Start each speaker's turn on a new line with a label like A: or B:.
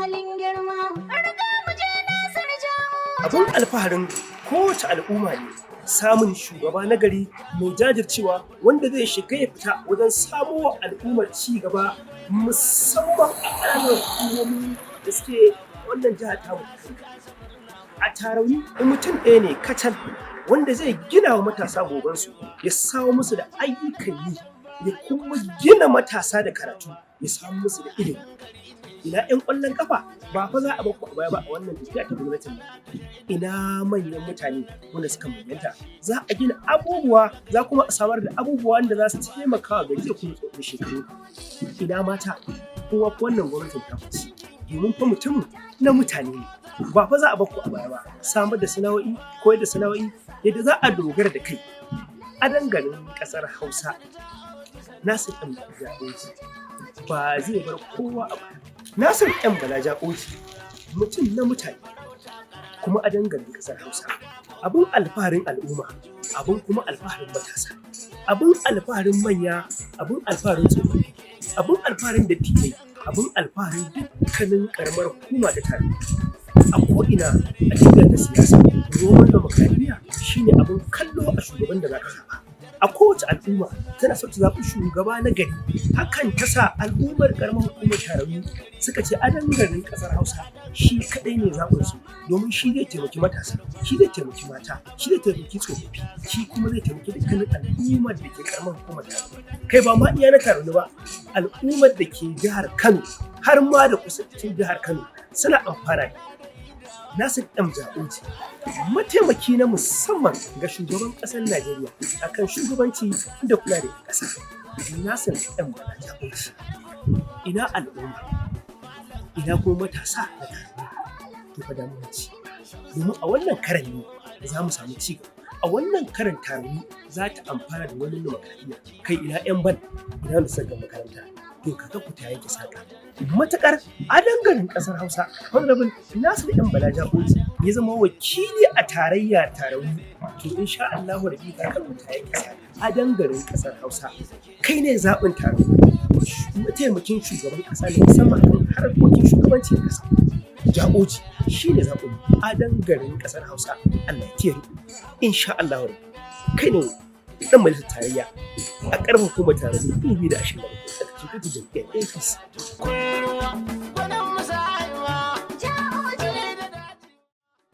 A: halin girma, riga mu je Nasir Jawo.
B: Abin alfaharin kowace al'umma ne samun shugaba na gari mai jajircewa wanda zai shiga ya fita wajen samo wa al'ummar ci gaba musamman a ƙananan hukumomi da suke wannan jihar tamu. A Tarauni mutum ɗaya ne kacal wanda zai gina wa matasa gobensu, ya samu musu da ayyukan yi, ya kuma gina matasa da karatu, ya samu musu da ilimi. Ina 'yan ƙwallon ƙafa ba fa za a bakku a baya ba a wannan tafiya ta gwamnatin nan. Ina manyan mutane wanda suka manyanta, za a gina abubuwa, za kuma a samar da abubuwa wanda za su taimaka wa gari da kuma tsofin shekaru. Ina mata, kowa wannan gwamnatin ta fice, domin fa mutum na mutane ne. Ba fa za a bakku a baya ba, samar da sana'o'i, koyar da sana'o'i yadda za a dogara da kai. A dangarin ƙasar Hausa, Nasir M. Jaɓoji ba zai bar kowa a baya. Nasir M. Bala Jaɓoji mutum na mutane kuma a dangarin ƙasar Hausa. Abin alfaharin al'umma, abin kuma alfaharin matasa, abin alfaharin manya, abin alfaharin tsofaffi, abin alfaharin dattijai, abin alfaharin dukkanin ƙaramar hukuma da tare. A ko'ina a tafiyar ta siyasa, roman demokradiyya shi ne abin kallo a shugaban da za ka zaɓa. A kowace al'umma tana so ta zaɓi shugaba na gari. Hakan ta sa al'ummar ƙaramar hukumar Tarauni suka ce a dangarin ƙasar Hausa shi kaɗai ne zaɓinsu, domin shi zai taimaki matasa, shi zai taimaki mata, shi zai taimaki tsofaffi, shi kuma zai taimaki dukkanin al'ummar da ke ƙaramar hukumar Tarauni. Kai ba ma iya na Tarauni ba, al'ummar da ke jihar Kano har ma da kusancin jihar Kano suna amfana da Nasir M. Jaɓoji mataimaki na musamman ga shugaban ƙasar Najeriya akan shugabanci da kula da ƙasa. Nasir M. Bala Jaɓoji, ina al'umma, ina kuma matasa da tare to fa damu ci. Domin a wannan karan ne za mu samu ci gaba. A wannan karan Tarauni za ta amfana da wani demokradiyya. Kai ina 'yan ban, ina da saka makaranta. To kaga ku ta yanke saka. Matakar a dangarin ƙasar Hausa, Honorable Nasir M. Bala Jaɓoji ya zama wakili a tarayya Tarauni, to insha Allahu da ka kan ta yanke saka. A dangarin ƙasar Hausa, kai ne zaɓin Tarauni. Mataimakin shugaban ƙasa ne musamman kan harkokin shugabancin ƙasa. Jaɓoji shi ne zaɓin a dangarin ƙasar Hausa. Allah ya tiyari. Insha Allahu kai ne ɗan majalisar tarayya a ƙarfin hukumar Tarauni 2023 a cikin jam'iyyar APC.